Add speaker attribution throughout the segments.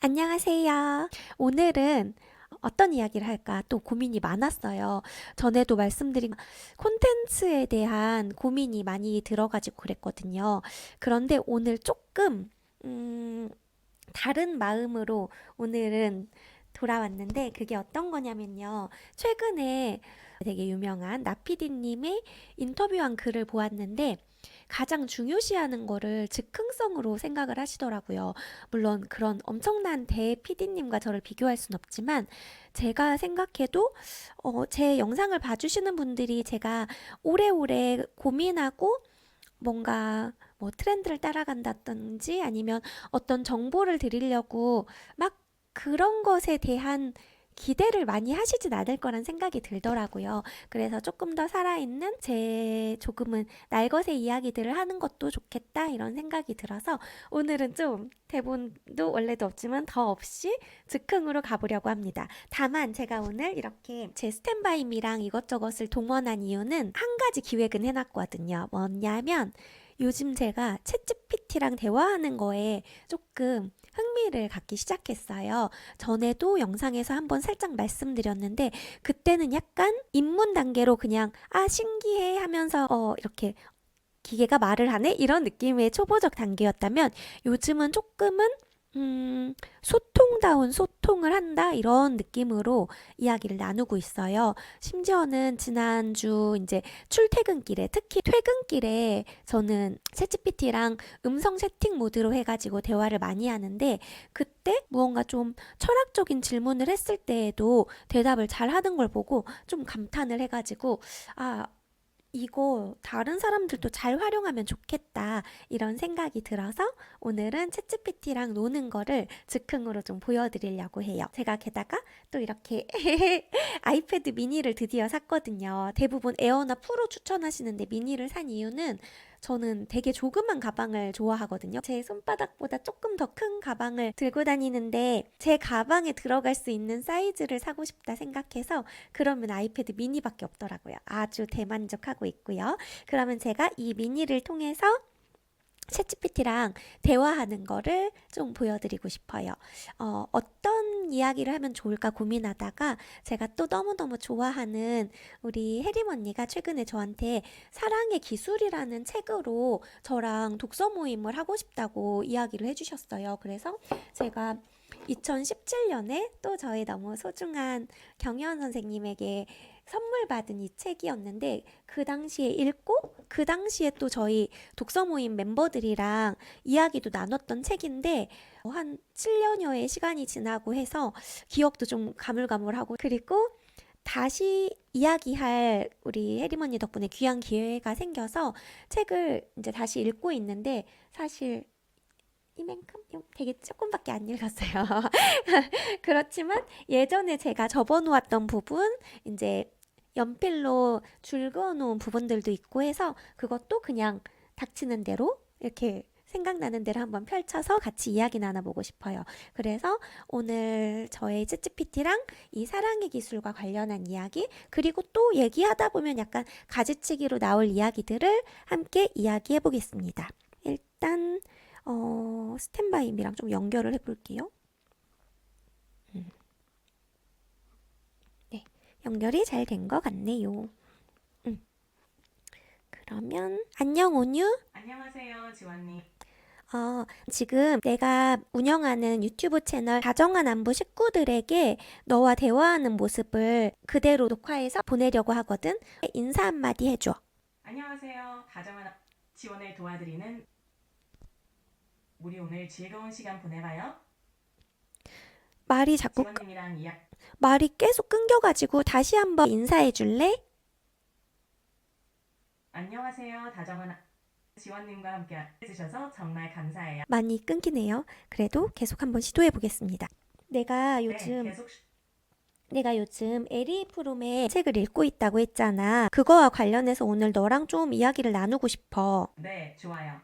Speaker 1: 안녕하세요. 오늘은 어떤 이야기를 할까 또 고민이 많았어요. 전에도 말씀드린 콘텐츠에 대한 고민이 많이 들어가지고 그랬거든요. 그런데 오늘 조금 음, 다른 마음으로 오늘은 돌아왔는데 그게 어떤 거냐면요. 최근에 되게 유명한 나피디님의 인터뷰한 글을 보았는데 가장 중요시하는 거를 즉흥성으로 생각을 하시더라고요. 물론 그런 엄청난 대 PD님과 저를 비교할 순 없지만 제가 생각해도 제 영상을 봐주시는 분들이 제가 오래오래 고민하고 뭔가 뭐 트렌드를 따라간다든지 아니면 어떤 정보를 드리려고 막 그런 것에 대한 기대를 많이 하시진 않을 거란 생각이 들더라고요. 그래서 조금 더 살아있는 제 조금은 날것의 이야기들을 하는 것도 좋겠다 이런 생각이 들어서 오늘은 좀 대본도 원래도 없지만 더 없이 즉흥으로 가보려고 합니다. 다만 제가 오늘 이렇게 제 스탠바이미랑 이것저것을 동원한 이유는 한 가지 기획은 해놨거든요. 뭐냐면 요즘 제가 챗GPT랑 대화하는 거에 조금 흥미를 갖기 시작했어요. 전에도 영상에서 한번 살짝 말씀드렸는데 그때는 약간 입문 단계로 그냥 신기해 하면서 이렇게 기계가 말을 하네 이런 느낌의 초보적 단계였다면 요즘은 조금은 소통다운 소통을 한다 이런 느낌으로 이야기를 나누고 있어요. 심지어는 지난주 이제 출퇴근길에 특히 퇴근길에 저는 챗GPT랑 음성 채팅 모드로 해가지고 대화를 많이 하는데 그때 무언가 좀 철학적인 질문을 했을 때에도 대답을 잘 하는 걸 보고 좀 감탄을 해가지고 이거 다른 사람들도 잘 활용하면 좋겠다 이런 생각이 들어서 오늘은 챗GPT랑 노는 거를 즉흥으로 좀 보여드리려고 해요. 제가 게다가 또 이렇게 아이패드 미니를 드디어 샀거든요. 대부분 에어나 프로 추천하시는데 미니를 산 이유는 저는 되게 조그만 가방을 좋아하거든요. 제 손바닥보다 조금 더 큰 가방을 들고 다니는데 제 가방에 들어갈 수 있는 사이즈를 사고 싶다 생각해서 그러면 아이패드 미니밖에 없더라고요. 아주 대만족하고 있고요. 그러면 제가 이 미니를 통해서 챗GPT랑 대화하는 거를 좀 보여드리고 싶어요. 어떤 이야기를 하면 좋을까 고민하다가 제가 또 너무너무 좋아하는 우리 혜림 언니가 최근에 저한테 사랑의 기술이라는 책으로 저랑 독서 모임을 하고 싶다고 이야기를 해주셨어요. 그래서 제가 2017년에 또 저희 너무 소중한 경연 선생님에게 선물 받은 이 책이었는데 그 당시에 읽고 그 당시에 또 저희 독서 모임 멤버들이랑 이야기도 나눴던 책인데 한 7년여의 시간이 지나고 해서 기억도 좀 가물가물하고 그리고 다시 이야기할 우리 혜림 언니 덕분에 귀한 기회가 생겨서 책을 이제 다시 읽고 있는데 사실 이만큼 되게 조금밖에 안 읽었어요. 그렇지만 예전에 제가 접어놓았던 부분 이제 연필로 줄 그어놓은 부분들도 있고 해서 그것도 그냥 닥치는 대로 이렇게 생각나는 대로 한번 펼쳐서 같이 이야기 나눠보고 싶어요. 그래서 오늘 저의 챗GPT랑 이 사랑의 기술과 관련한 이야기 그리고 또 얘기하다 보면 약간 가지치기로 나올 이야기들을 함께 이야기해 보겠습니다. 일단 스탠바이미랑 좀 연결을 해볼게요. 네, 연결이 잘 된 것 같네요. 음, 그러면 안녕 온유.
Speaker 2: 안녕하세요, 지원님.
Speaker 1: 지금 내가 운영하는 유튜브 채널 다정한 안부 식구들에게 너와 대화하는 모습을 그대로 녹화해서 보내려고 하거든. 인사 한마디 해줘.
Speaker 2: 안녕하세요. 다정한 지원을 도와드리는 우리 오늘 즐거운 시간 보내봐요.
Speaker 1: 말이 자꾸
Speaker 2: 지원님이랑 이야기.
Speaker 1: 말이 계속 끊겨가지고 다시 한번 인사해 줄래?
Speaker 2: 안녕하세요, 다정한 지원님과 함께 해주셔서 정말 감사해요.
Speaker 1: 많이 끊기네요. 그래도 계속 한번 시도해 보겠습니다. 내가
Speaker 2: 네,
Speaker 1: 요즘
Speaker 2: 계속
Speaker 1: 내가 요즘 에리 프롬의 책을 읽고 있다고 했잖아. 그거와 관련해서 오늘 너랑 좀 이야기를 나누고 싶어.
Speaker 2: 네, 좋아요.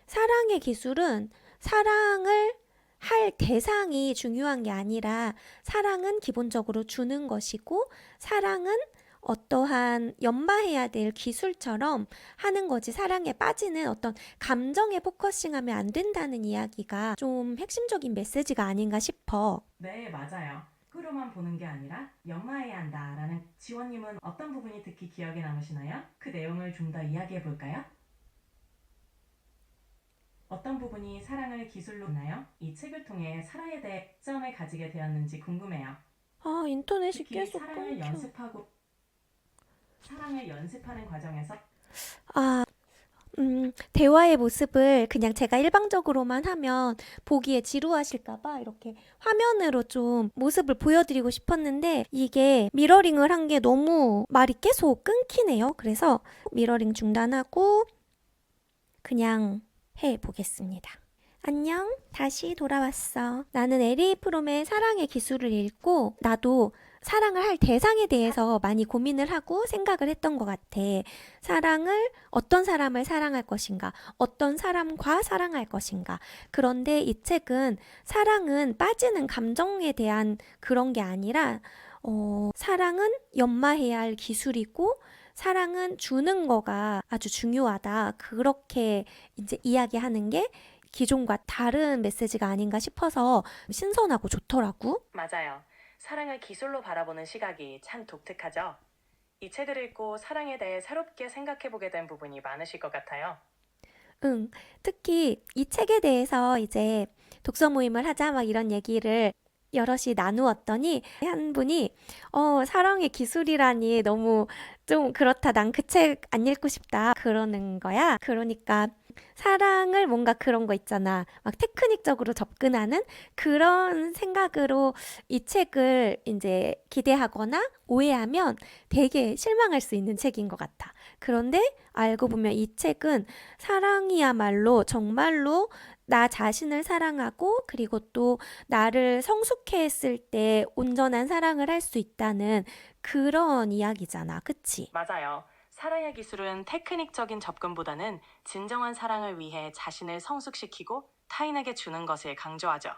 Speaker 1: 사랑의 기술은 사랑을 할 대상이 중요한 게 아니라 사랑은 기본적으로 주는 것이고 사랑은 어떠한 연마해야 될 기술처럼 하는 거지 사랑에 빠지는 어떤 감정에 포커싱하면 안 된다는 이야기가 좀 핵심적인 메시지가 아닌가 싶어.
Speaker 2: 네, 맞아요. 끄로만 보는 게 아니라 연마해야 한다라는 지원님은 어떤 부분이 특히 기억에 남으시나요? 그 내용을 좀 더 이야기해 볼까요? 어떤 부분이 사랑을 기술로 보나요? 이 책을 통해 사랑에 대해 점을 가지게 되었는지 궁금해요.
Speaker 1: 아, 인터넷이
Speaker 2: 특히
Speaker 1: 계속 끊겨.
Speaker 2: 사랑을 연습하는 과정에서
Speaker 1: 아, 대화의 모습을 그냥 제가 일방적으로만 하면 보기에 지루하실까봐 이렇게 화면으로 좀 모습을 보여드리고 싶었는데 이게 미러링을 한 게 너무 말이 계속 끊기네요. 그래서 미러링 중단하고 그냥 해보겠습니다. 안녕, 다시 돌아왔어. 나는 에리 프롬의 사랑의 기술을 읽고 나도 사랑을 할 대상에 대해서 많이 고민을 하고 생각을 했던 것 같아. 사랑을 어떤 사람을 사랑할 것인가, 어떤 사람과 사랑할 것인가. 그런데 이 책은 사랑은 빠지는 감정에 대한 그런 게 아니라 사랑은 연마해야 할 기술이고 사랑은 주는 거가 아주 중요하다. 그렇게 이제 이야기하는 게 기존과 다른 메시지가 아닌가 싶어서 신선하고 좋더라고.
Speaker 2: 맞아요. 사랑을 기술로 바라보는 시각이 참 독특하죠. 이 책을 읽고 사랑에 대해 새롭게 생각해보게 된 부분이 많으실 것 같아요.
Speaker 1: 응. 특히 이 책에 대해서 이제 독서 모임을 하자 막 이런 얘기를 여럿이 나누었더니 한 분이 사랑의 기술이라니 너무 좀 그렇다. 난 그 책 안 읽고 싶다. 그러는 거야. 그러니까 사랑을 뭔가 그런 거 있잖아. 막 테크닉적으로 접근하는 그런 생각으로 이 책을 이제 기대하거나 오해하면 되게 실망할 수 있는 책인 것 같아. 그런데 알고 보면 이 책은 사랑이야말로 정말로 나 자신을 사랑하고 그리고 또 나를 성숙해 했을 때 온전한 사랑을 할 수 있다는 그런 이야기잖아. 그치?
Speaker 2: 맞아요. 사랑의 기술은 테크닉적인 접근보다는 진정한 사랑을 위해 자신을 성숙시키고 타인에게 주는 것을 강조하죠.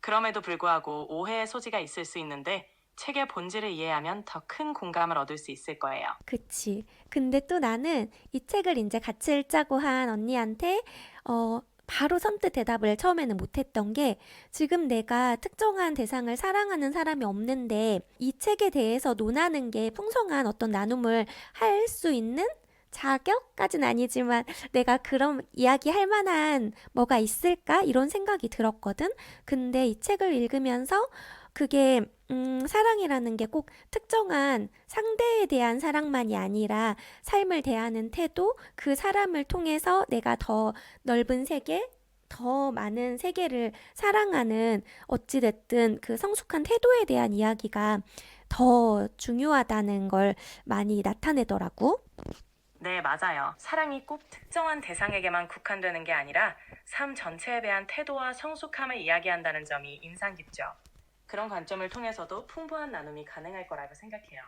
Speaker 2: 그럼에도 불구하고 오해의 소지가 있을 수 있는데 책의 본질을 이해하면 더 큰 공감을 얻을 수 있을 거예요.
Speaker 1: 그치. 근데 또 나는 이 책을 이제 같이 읽자고 한 언니한테 바로 선뜻 대답을 처음에는 못했던 게 지금 내가 특정한 대상을 사랑하는 사람이 없는데 이 책에 대해서 논하는 게 풍성한 어떤 나눔을 할 수 있는 자격까지는 아니지만 내가 그런 이야기 할 만한 뭐가 있을까? 이런 생각이 들었거든. 근데 이 책을 읽으면서 그게 사랑이라는 게 꼭 특정한 상대에 대한 사랑만이 아니라 삶을 대하는 태도, 그 사람을 통해서 내가 더 넓은 세계, 더 많은 세계를 사랑하는 어찌됐든 그 성숙한 태도에 대한 이야기가 더 중요하다는 걸 많이 나타내더라고.
Speaker 2: 네, 맞아요. 사랑이 꼭 특정한 대상에게만 국한되는 게 아니라 삶 전체에 대한 태도와 성숙함을 이야기한다는 점이 인상 깊죠. 그런 관점을 통해서도 풍부한 나눔이 가능할 거라고 생각해요.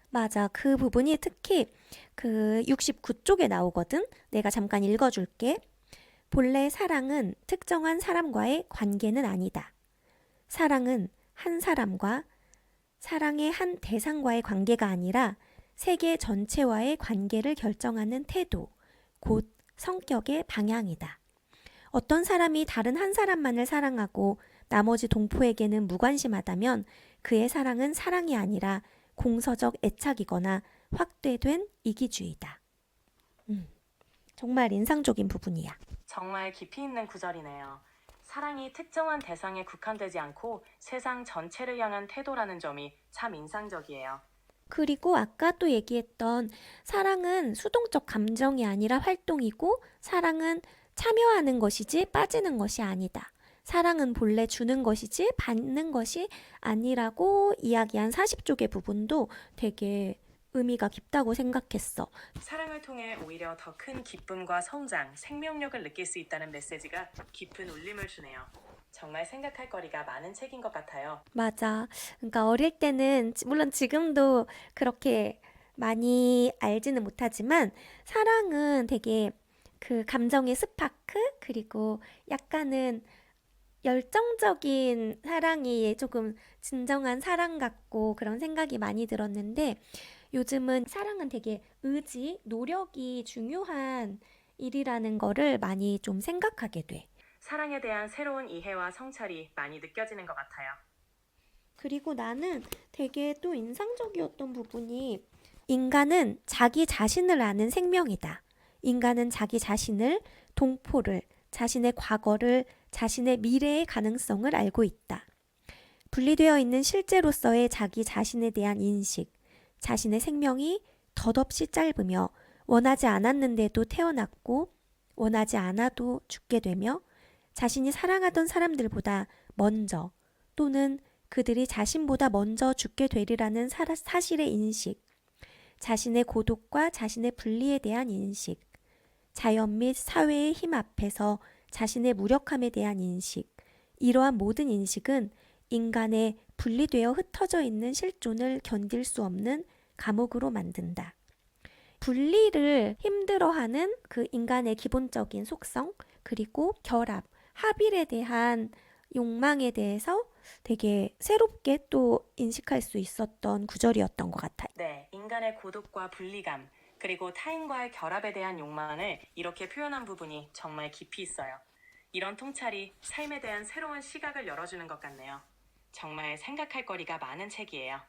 Speaker 1: 맞아. 그 부분이 특히 그 69쪽에 나오거든. 내가 잠깐 읽어줄게. 본래 사랑은 특정한 사람과의 관계는 아니다. 사랑은 한 사람과 사랑의 한 대상과의 관계가 아니라 세계 전체와의 관계를 결정하는 태도, 곧 성격의 방향이다. 어떤 사람이 다른 한 사람만을 사랑하고 나머지 동포에게는 무관심하다면 그의 사랑은 사랑이 아니라 공서적 애착이거나 확대된 이기주의다. 정말 인상적인 부분이야.
Speaker 2: 정말 깊이 있는 구절이네요. 사랑이 특정한 대상에 국한되지 않고 세상 전체를 향한 태도라는 점이 참 인상적이에요.
Speaker 1: 그리고 아까 또 얘기했던 사랑은 수동적 감정이 아니라 활동이고 사랑은 참여하는 것이지 빠지는 것이 아니다. 사랑은 본래 주는 것이지 받는 것이 아니라고 이야기한 40쪽의 부분도 되게 의미가 깊다고 생각했어.
Speaker 2: 사랑을 통해 오히려 더 큰 기쁨과 성장, 생명력을 느낄 수 있다는 메시지가 깊은 울림을 주네요. 정말 생각할 거리가 많은 책인 것 같아요.
Speaker 1: 맞아. 그러니까 어릴 때는 물론 지금도 그렇게 많이 알지는 못하지만 사랑은 되게 그 감정의 스파크 그리고 약간은 열정적인 사랑이 조금 진정한 사랑 같고 그런 생각이 많이 들었는데 요즘은 사랑은 되게 의지, 노력이 중요한 일이라는 거를 많이 좀 생각하게 돼.
Speaker 2: 사랑에 대한 새로운 이해와 성찰이 많이 느껴지는 것 같아요.
Speaker 1: 그리고 나는 되게 또 인상적이었던 부분이 인간은 자기 자신을 아는 생명이다. 인간은 자기 자신을, 동포를, 자신의 과거를, 자신의 미래의 가능성을 알고 있다. 분리되어 있는 실제로서의 자기 자신에 대한 인식, 자신의 생명이 덧없이 짧으며 원하지 않았는데도 태어났고 원하지 않아도 죽게 되며 자신이 사랑하던 사람들보다 먼저 또는 그들이 자신보다 먼저 죽게 되리라는 사실의 인식, 자신의 고독과 자신의 분리에 대한 인식, 자연 및 사회의 힘 앞에서 자신의 무력함에 대한 인식, 이러한 모든 인식은 인간의 분리되어 흩어져 있는 실존을 견딜 수 없는 감옥으로 만든다. 분리를 힘들어하는 그 인간의 기본적인 속성, 그리고 결합, 합일에 대한 욕망에 대해서 되게 새롭게 또 인식할 수 있었던 구절이었던 것 같아요.
Speaker 2: 네, 인간의 고독과 분리감, 그리고 타인과의 결합에 대한 욕망을 이렇게 표현한 부분이 정말 깊이 있어요. 이런 통찰이 삶에 대한 새로운 시각을 열어주는 것 같네요. 정말 생각할 거리가 많은 책이에요.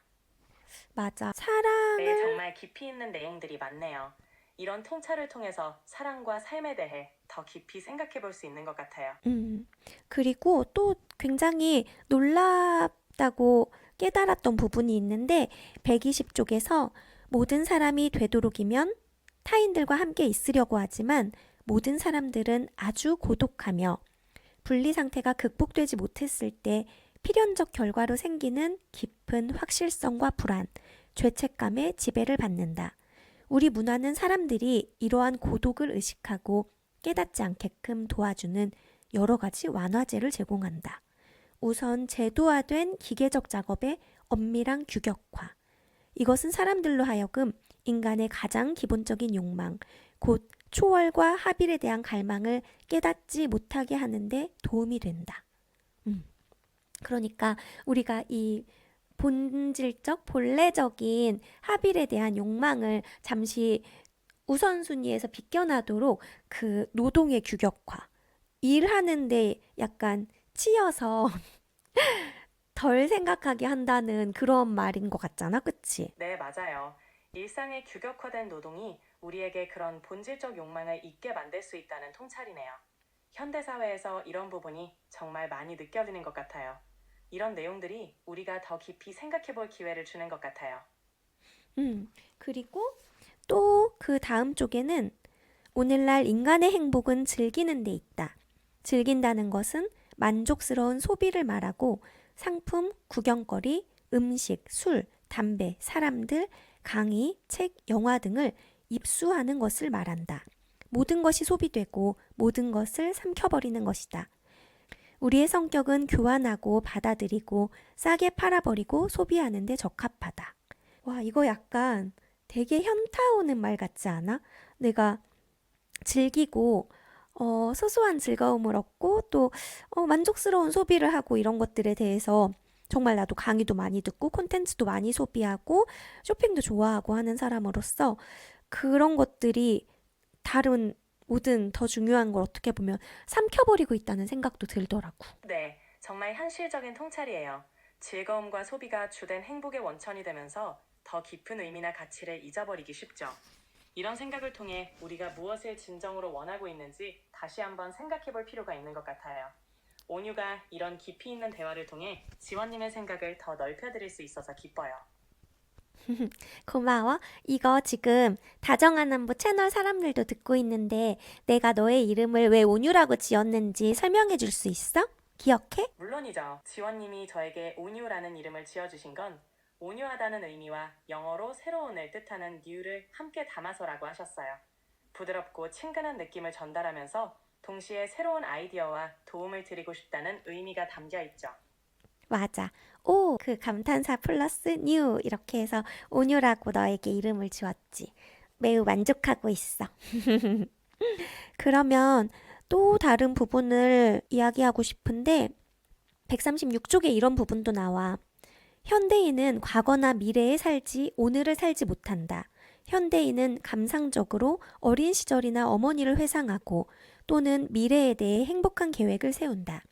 Speaker 1: 맞아.
Speaker 2: 네,
Speaker 1: 사랑을
Speaker 2: 정말 깊이 있는 내용들이 많네요. 이런 통찰을 통해서 사랑과 삶에 대해 더 깊이 생각해 볼 수 있는 것 같아요.
Speaker 1: 그리고 또 굉장히 놀랍다고 깨달았던 부분이 있는데 120쪽에서 모든 사람이 되도록이면 타인들과 함께 있으려고 하지만 모든 사람들은 아주 고독하며 분리 상태가 극복되지 못했을 때 필연적 결과로 생기는 깊은 확실성과 불안, 죄책감의 지배를 받는다. 우리 문화는 사람들이 이러한 고독을 의식하고 깨닫지 않게끔 도와주는 여러 가지 완화제를 제공한다. 우선 제도화된 기계적 작업의 엄밀한 규격화. 이것은 사람들로 하여금 인간의 가장 기본적인 욕망, 곧 초월과 합일에 대한 갈망을 깨닫지 못하게 하는데 도움이 된다. 그러니까 우리가 이 본질적, 본래적인 합일에 대한 욕망을 잠시 우선순위에서 비껴나도록 그 노동의 규격화, 일하는데 약간 치여서 덜 생각하게 한다는 그런 말인 것 같잖아, 그치?
Speaker 2: 네, 맞아요. 일상의 규격화된 노동이 우리에게 그런 본질적 욕망을 잊게 만들 수 있다는 통찰이네요. 현대사회에서 이런 부분이 정말 많이 느껴지는 것 같아요. 이런 내용들이 우리가 더 깊이 생각해 볼 기회를 주는 것 같아요.
Speaker 1: 그리고 또 그 다음 쪽에는 오늘날 인간의 행복은 즐기는 데 있다. 즐긴다는 것은 만족스러운 소비를 말하고 상품, 구경거리, 음식, 술, 담배, 사람들, 강의, 책, 영화 등을 입수하는 것을 말한다. 모든 것이 소비되고 모든 것을 삼켜버리는 것이다. 우리의 성격은 교환하고 받아들이고 싸게 팔아버리고 소비하는 데 적합하다. 와, 이거 약간 되게 현타 오는 말 같지 않아? 내가 즐기고 소소한 즐거움을 얻고 또 만족스러운 소비를 하고 이런 것들에 대해서 정말 나도 강의도 많이 듣고 콘텐츠도 많이 소비하고 쇼핑도 좋아하고 하는 사람으로서 그런 것들이 다른 모든 더 중요한 걸 어떻게 보면 삼켜버리고 있다는 생각도 들더라고.
Speaker 2: 네, 정말 현실적인 통찰이에요. 즐거움과 소비가 주된 행복의 원천이 되면서 더 깊은 의미나 가치를 잊어버리기 쉽죠. 이런 생각을 통해 우리가 무엇을 진정으로 원하고 있는지 다시 한번 생각해 볼 필요가 있는 것 같아요. 온유가 이런 깊이 있는 대화를 통해 지원님의 생각을 더 넓혀드릴 수 있어서 기뻐요.
Speaker 1: 고마워. 이거 지금 다정한 안부 채널 사람들도 듣고 있는데 내가 너의 이름을 왜 온유라고 지었는지 설명해 줄 수 있어? 기억해?
Speaker 2: 물론이죠. 지원님이 저에게 온유라는 이름을 지어주신 건 온유하다는 의미와 영어로 새로운을 뜻하는 new를 함께 담아서라고 하셨어요. 부드럽고 친근한 느낌을 전달하면서 동시에 새로운 아이디어와 도움을 드리고 싶다는 의미가 담겨 있죠.
Speaker 1: 맞아. 오, 그 감탄사 플러스 뉴 이렇게 해서 온유라고 너에게 이름을 지었지. 매우 만족하고 있어. 그러면 또 다른 부분을 이야기하고 싶은데 136쪽에 이런 부분도 나와. 현대인은 과거나 미래에 살지 오늘을 살지 못한다. 현대인은 감상적으로 어린 시절이나 어머니를 회상하고 또는 미래에 대해 행복한 계획을 세운다.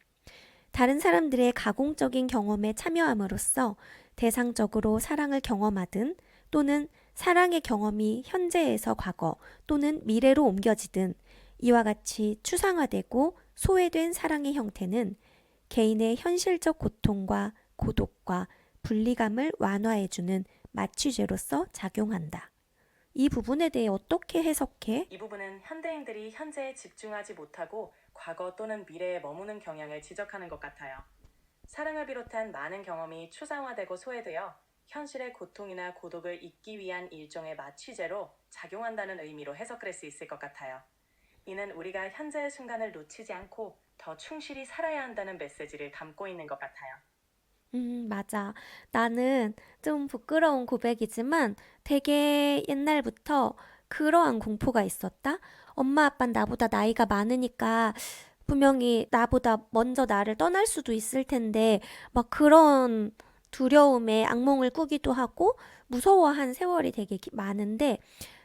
Speaker 1: 다른 사람들의 가공적인 경험에 참여함으로써 대상적으로 사랑을 경험하든 또는 사랑의 경험이 현재에서 과거 또는 미래로 옮겨지든 이와 같이 추상화되고 소외된 사랑의 형태는 개인의 현실적 고통과 고독과 분리감을 완화해주는 마취제로서 작용한다. 이 부분에 대해 어떻게 해석해?
Speaker 2: 이 부분은 현대인들이 현재에 집중하지 못하고 과거 또는 미래에 머무는 경향을 지적하는 것 같아요. 사랑을 비롯한 많은 경험이 추상화되고 소외되어 현실의 고통이나 고독을 잊기 위한 일종의 마취제로 작용한다는 의미로 해석할 수 있을 것 같아요. 이는 우리가 현재의 순간을 놓치지 않고 더 충실히 살아야 한다는 메시지를 담고 있는 것 같아요.
Speaker 1: 맞아. 나는 좀 부끄러운 고백이지만 되게 옛날부터 그러한 공포가 있었다. 엄마 아빠는 나보다 나이가 많으니까 분명히 나보다 먼저 나를 떠날 수도 있을 텐데 막 그런 두려움에 악몽을 꾸기도 하고 무서워한 세월이 되게 많은데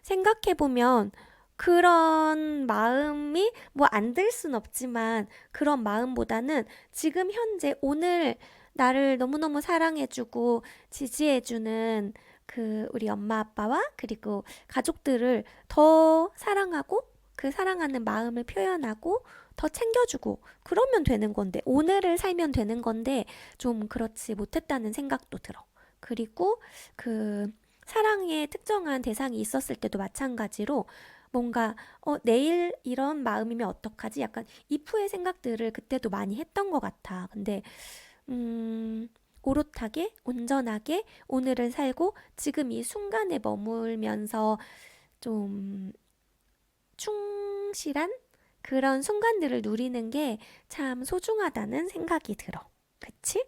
Speaker 1: 생각해보면 그런 마음이 뭐 안 들 순 없지만 그런 마음보다는 지금 현재 오늘 나를 너무너무 사랑해주고 지지해주는 그 우리 엄마 아빠와 그리고 가족들을 더 사랑하고 그 사랑하는 마음을 표현하고 더 챙겨주고 그러면 되는 건데 오늘을 살면 되는 건데 좀 그렇지 못했다는 생각도 들어. 그리고 그 사랑의 특정한 대상이 있었을 때도 마찬가지로 뭔가 내일 이런 마음이면 어떡하지? 약간 이프의 생각들을 그때도 많이 했던 것 같아. 근데 오롯하게 온전하게 오늘을 살고 지금 이 순간에 머물면서 좀 충실한 그런 순간들을 누리는 게 참 소중하다는 생각이 들어. 그치?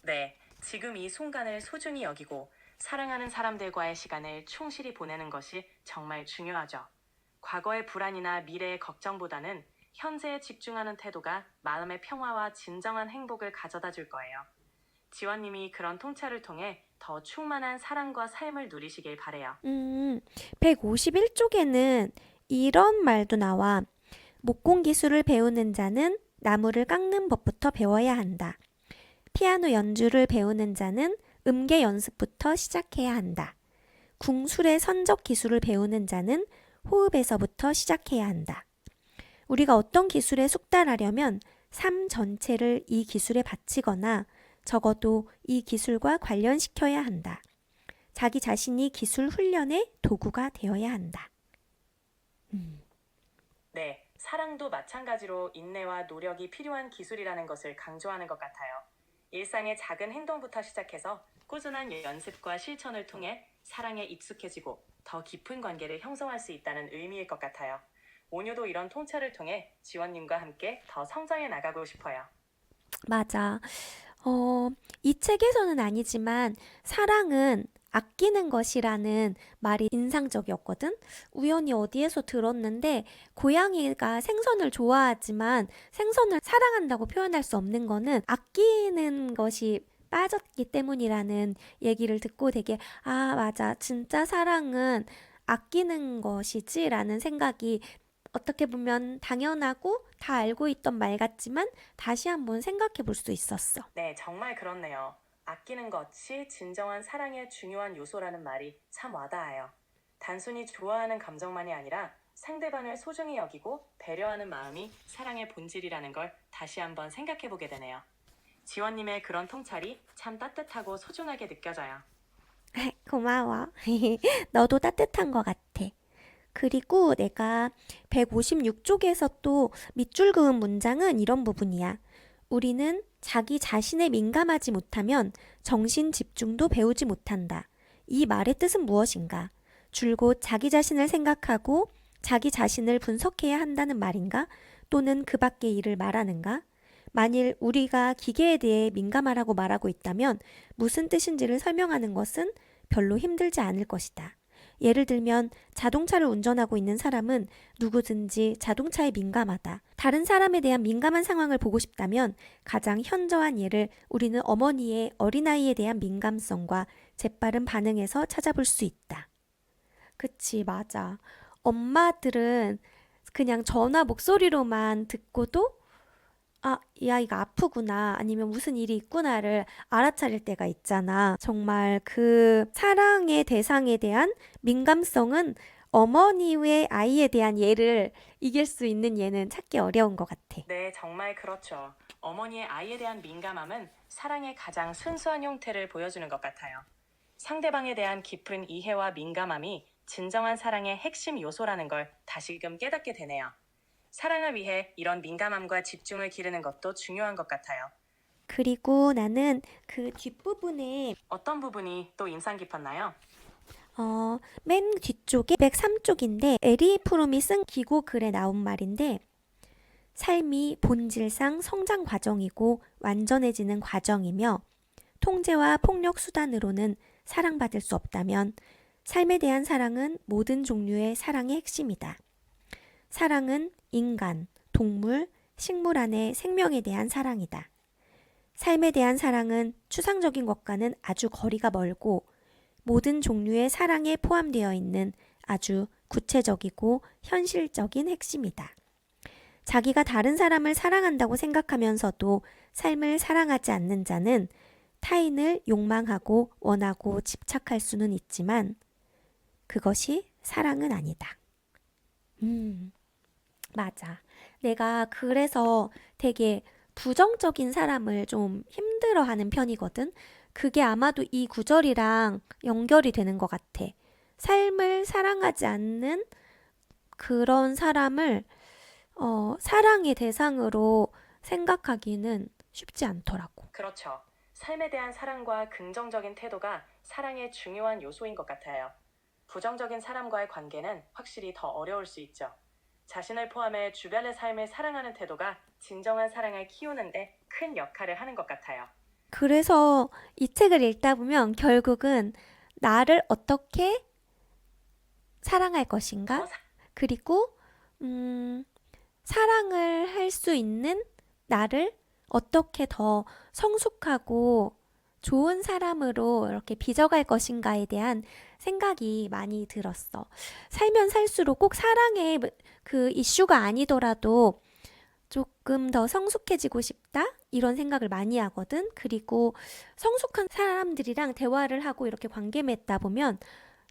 Speaker 2: 네, 지금 이 순간을 소중히 여기고 사랑하는 사람들과의 시간을 충실히 보내는 것이 정말 중요하죠. 과거의 불안이나 미래의 걱정보다는 현재에 집중하는 태도가 마음의 평화와 진정한 행복을 가져다 줄 거예요. 지원님이 그런 통찰을 통해 더 충만한 사랑과 삶을 누리시길 바래요.
Speaker 1: 151쪽에는 이런 말도 나와. 목공 기술을 배우는 자는 나무를 깎는 법부터 배워야 한다. 피아노 연주를 배우는 자는 음계 연습부터 시작해야 한다. 궁술의 선적 기술을 배우는 자는 호흡에서부터 시작해야 한다. 우리가 어떤 기술에 숙달하려면 삶 전체를 이 기술에 바치거나 적어도 이 기술과 관련시켜야 한다. 자기 자신이 기술 훈련의 도구가 되어야 한다.
Speaker 2: 네, 사랑도 마찬가지로 인내와 노력이 필요한 기술이라는 것을 강조하는 것 같아요. 일상의 작은 행동부터 시작해서 꾸준한 연습과 실천을 통해 사랑에 익숙해지고 더 깊은 관계를 형성할 수 있다는 의미일 것 같아요. 오뉴도 이런 통찰을 통해 지원님과 함께 더 성장해 나가고 싶어요.
Speaker 1: 맞아. 이 책에서는 아니지만 사랑은 아끼는 것이라는 말이 인상적이었거든. 우연히 어디에서 들었는데 고양이가 생선을 좋아하지만 생선을 사랑한다고 표현할 수 없는 거는 아끼는 것이 빠졌기 때문이라는 얘기를 듣고 되게 맞아. 진짜 사랑은 아끼는 것이지라는 생각이 어떻게 보면 당연하고 다 알고 있던 말 같지만 다시 한번 생각해 볼 수 있었어.
Speaker 2: 네, 정말 그렇네요. 아끼는 것이 진정한 사랑의 중요한 요소라는 말이 참 와닿아요. 단순히 좋아하는 감정만이 아니라 상대방을 소중히 여기고 배려하는 마음이 사랑의 본질이라는 걸 다시 한번 생각해 보게 되네요. 지원님의 그런 통찰이 참 따뜻하고 소중하게 느껴져요.
Speaker 1: 고마워. 너도 따뜻한 것 같아. 그리고 내가 156쪽에서 또 밑줄 그은 문장은 이런 부분이야. 우리는 자기 자신에 민감하지 못하면 정신 집중도 배우지 못한다. 이 말의 뜻은 무엇인가? 줄곧 자기 자신을 생각하고 자기 자신을 분석해야 한다는 말인가? 또는 그 밖의 일을 말하는가? 만일 우리가 기계에 대해 민감하라고 말하고 있다면 무슨 뜻인지를 설명하는 것은 별로 힘들지 않을 것이다. 예를 들면 자동차를 운전하고 있는 사람은 누구든지 자동차에 민감하다. 다른 사람에 대한 민감한 상황을 보고 싶다면 가장 현저한 예를 우리는 어머니의 어린아이에 대한 민감성과 재빠른 반응에서 찾아볼 수 있다. 그치, 맞아. 엄마들은 그냥 전화 목소리로만 듣고도 아, 이 아이가 아프구나, 아니면 무슨 일이 있구나를 알아차릴 때가 있잖아. 정말 그 사랑의 대상에 대한 민감성은 어머니의 아이에 대한 예를 이길 수 있는 예는 찾기 어려운 것 같아.
Speaker 2: 네, 정말 그렇죠. 어머니의 아이에 대한 민감함은 사랑의 가장 순수한 형태를 보여주는 것 같아요. 상대방에 대한 깊은 이해와 민감함이 진정한 사랑의 핵심 요소라는 걸 다시금 깨닫게 되네요. 사랑을 위해 이런 민감함과 집중을 기르는 것도 중요한 것 같아요.
Speaker 1: 그리고 나는 그 뒷부분에
Speaker 2: 어떤 부분이 또 인상 깊었나요?
Speaker 1: 맨 뒤쪽에 103쪽인데 에리 프롬이 쓴 기고 글에 나온 말인데 삶이 본질상 성장 과정이고 완전해지는 과정이며 통제와 폭력 수단으로는 사랑받을 수 없다면 삶에 대한 사랑은 모든 종류의 사랑의 핵심이다. 사랑은 인간, 동물, 식물 안의 생명에 대한 사랑이다. 삶에 대한 사랑은 추상적인 것과는 아주 거리가 멀고 모든 종류의 사랑에 포함되어 있는 아주 구체적이고 현실적인 핵심이다. 자기가 다른 사람을 사랑한다고 생각하면서도 삶을 사랑하지 않는 자는 타인을 욕망하고 원하고 집착할 수는 있지만 그것이 사랑은 아니다. 맞아. 내가 그래서 되게 부정적인 사람을 좀 힘들어하는 편이거든. 그게 아마도 이 구절이랑 연결이 되는 것 같아. 삶을 사랑하지 않는 그런 사람을 사랑의 대상으로 생각하기는 쉽지 않더라고.
Speaker 2: 그렇죠. 삶에 대한 사랑과 긍정적인 태도가 사랑의 중요한 요소인 것 같아요. 부정적인 사람과의 관계는 확실히 더 어려울 수 있죠. 자신을 포함해 주변의 삶을 사랑하는 태도가 진정한 사랑을 키우는데 큰 역할을 하는 것 같아요.
Speaker 1: 그래서 이 책을 읽다 보면 결국은 나를 어떻게 사랑할 것인가?
Speaker 2: 어,
Speaker 1: 그리고 사랑을 할 수 있는 나를 어떻게 더 성숙하고 좋은 사람으로 이렇게 빚어갈 것인가에 대한 생각이 많이 들었어. 살면 살수록 꼭 사랑의 그 이슈가 아니더라도 조금 더 성숙해지고 싶다? 이런 생각을 많이 하거든. 그리고 성숙한 사람들이랑 대화를 하고 이렇게 관계 맺다 보면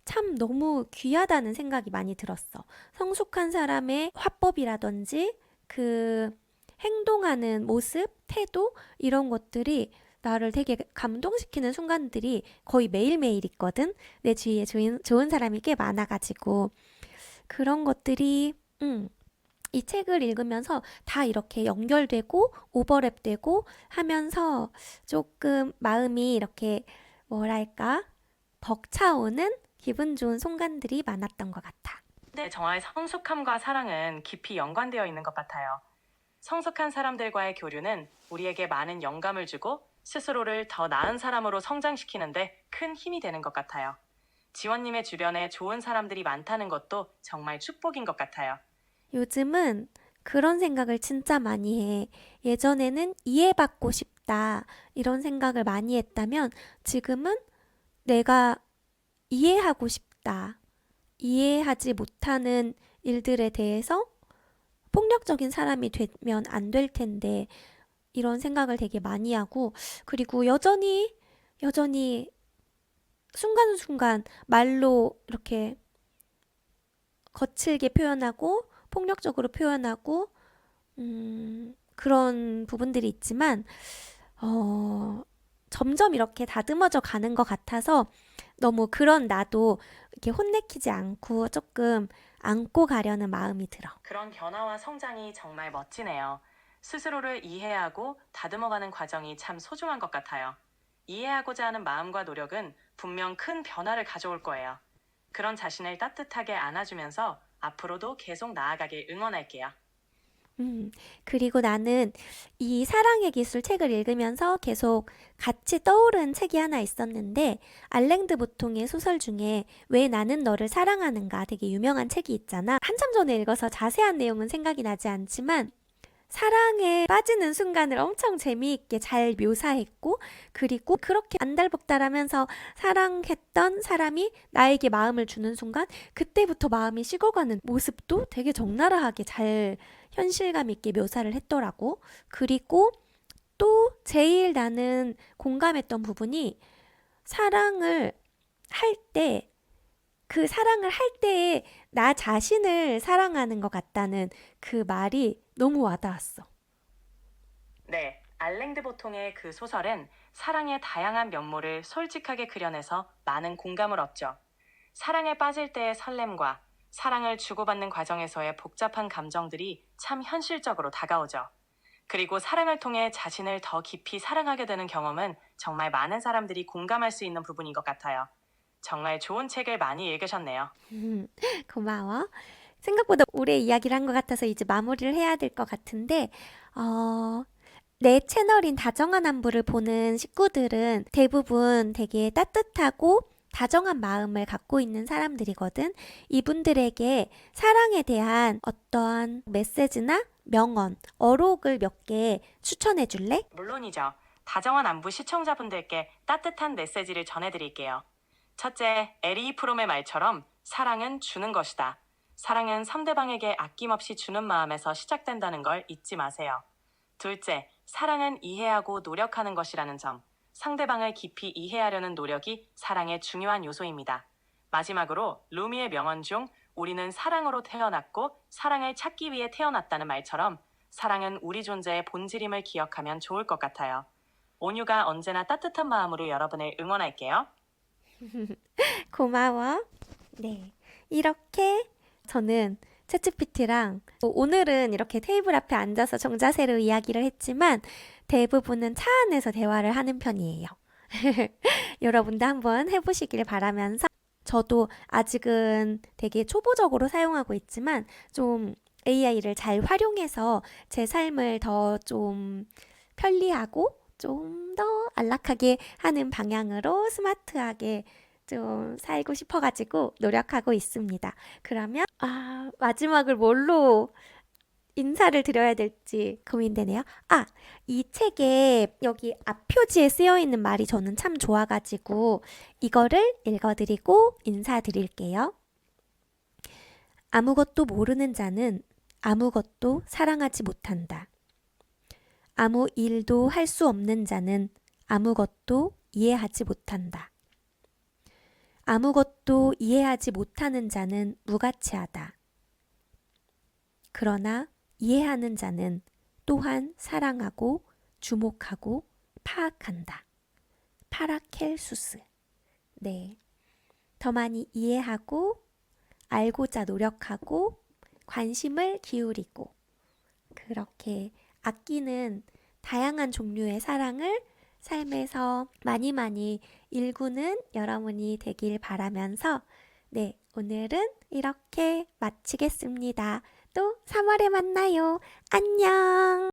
Speaker 1: 참 너무 귀하다는 생각이 많이 들었어. 성숙한 사람의 화법이라든지 그 행동하는 모습, 태도 이런 것들이 나를 되게 감동시키는 순간들이 거의 매일매일 있거든. 내 주위에 좋은 사람이 꽤 많아가지고 그런 것들이 이 책을 읽으면서 다 이렇게 연결되고 오버랩되고 하면서 조금 마음이 이렇게 뭐랄까 벅차오는 기분 좋은 순간들이 많았던 것 같아.
Speaker 2: 네, 정말 성숙함과 사랑은 깊이 연관되어 있는 것 같아요. 성숙한 사람들과의 교류는 우리에게 많은 영감을 주고 스스로를 더 나은 사람으로 성장시키는데 큰 힘이 되는 것 같아요. 지원님의 주변에 좋은 사람들이 많다는 것도 정말 축복인 것 같아요.
Speaker 1: 요즘은 그런 생각을 진짜 많이 해. 예전에는 이해받고 싶다 이런 생각을 많이 했다면 지금은 내가 이해하고 싶다. 이해하지 못하는 일들에 대해서 폭력적인 사람이 되면 안 될 텐데 이런 생각을 되게 많이 하고 그리고 여전히 순간순간 말로 이렇게 거칠게 표현하고 폭력적으로 표현하고 그런 부분들이 있지만 점점 이렇게 다듬어져 가는 것 같아서 너무 그런 나도 이렇게 혼내키지 않고 조금 안고 가려는 마음이 들어.
Speaker 2: 그런 변화와 성장이 정말 멋지네요. 스스로를 이해하고 다듬어가는 과정이 참 소중한 것 같아요. 이해하고자 하는 마음과 노력은 분명 큰 변화를 가져올 거예요. 그런 자신을 따뜻하게 안아주면서 앞으로도 계속 나아가길 응원할게요.
Speaker 1: 그리고 나는 이 사랑의 기술 책을 읽으면서 계속 같이 떠오른 책이 하나 있었는데, 알랭드 보통의 소설 중에 왜 나는 너를 사랑하는가, 되게 유명한 책이 있잖아. 한참 전에 읽어서 자세한 내용은 생각이 나지 않지만 사랑에 빠지는 순간을 엄청 재미있게 잘 묘사했고, 그리고 그렇게 안달복달하면서 사랑했던 사람이 나에게 마음을 주는 순간 그때부터 마음이 식어가는 모습도 되게 적나라하게 잘 현실감 있게 묘사를 했더라고. 그리고 또 제일 나는 공감했던 부분이, 사랑을 할 때, 그 사랑을 할 때에 나 자신을 사랑하는 것 같다는 그 말이 너무 와닿았어.
Speaker 2: 네, 알랭드 보통의 그 소설은 사랑의 다양한 면모를 솔직하게 그려내서 많은 공감을 얻죠. 사랑에 빠질 때의 설렘과 사랑을 주고받는 과정에서의 복잡한 감정들이 참 현실적으로 다가오죠. 그리고 사랑을 통해 자신을 더 깊이 사랑하게 되는 경험은 정말 많은 사람들이 공감할 수 있는 부분인 것 같아요. 정말 좋은 책을 많이 읽으셨네요.
Speaker 1: 고마워. 생각보다 오래 이야기를 한 것 같아서 이제 마무리를 해야 될 것 같은데, 내 채널인 다정한 안부를 보는 식구들은 대부분 되게 따뜻하고 다정한 마음을 갖고 있는 사람들이거든. 이분들에게 사랑에 대한 어떠한 메시지나 명언, 어록을 몇 개 추천해 줄래?
Speaker 2: 물론이죠. 다정한 안부 시청자분들께 따뜻한 메시지를 전해드릴게요. 첫째, 에리 프롬의 말처럼 사랑은 주는 것이다. 사랑은 상대방에게 아낌없이 주는 마음에서 시작된다는 걸 잊지 마세요. 둘째, 사랑은 이해하고 노력하는 것이라는 점. 상대방을 깊이 이해하려는 노력이 사랑의 중요한 요소입니다. 마지막으로 루미의 명언 중 우리는 사랑으로 태어났고 사랑을 찾기 위해 태어났다는 말처럼 사랑은 우리 존재의 본질임을 기억하면 좋을 것 같아요. 온유가 언제나 따뜻한 마음으로 여러분을 응원할게요.
Speaker 1: 고마워. 네. 이렇게 저는 챗GPT랑 오늘은 이렇게 테이블 앞에 앉아서 정자세로 이야기를 했지만 대부분은 차 안에서 대화를 하는 편이에요. 여러분도 한번 해보시길 바라면서, 저도 아직은 되게 초보적으로 사용하고 있지만 좀 AI를 잘 활용해서 제 삶을 더 좀 편리하고 좀 더 안락하게 하는 방향으로 스마트하게 좀 살고 싶어가지고 노력하고 있습니다. 그러면 마지막을 뭘로 인사를 드려야 될지 고민되네요. 이 책에 여기 앞표지에 쓰여 있는 말이 저는 참 좋아가지고 이거를 읽어드리고 인사드릴게요. 아무것도 모르는 자는 아무것도 사랑하지 못한다. 아무 일도 할 수 없는 자는 아무것도 이해하지 못한다. 아무것도 이해하지 못하는 자는 무가치하다. 그러나 이해하는 자는 또한 사랑하고 주목하고 파악한다. 파라켈수스. 네. 더 많이 이해하고 알고자 노력하고 관심을 기울이고 그렇게 아끼는 다양한 종류의 사랑을 삶에서 많이 많이 일구는 여러분이 되길 바라면서, 네, 오늘은 이렇게 마치겠습니다. 또 3월에 만나요. 안녕!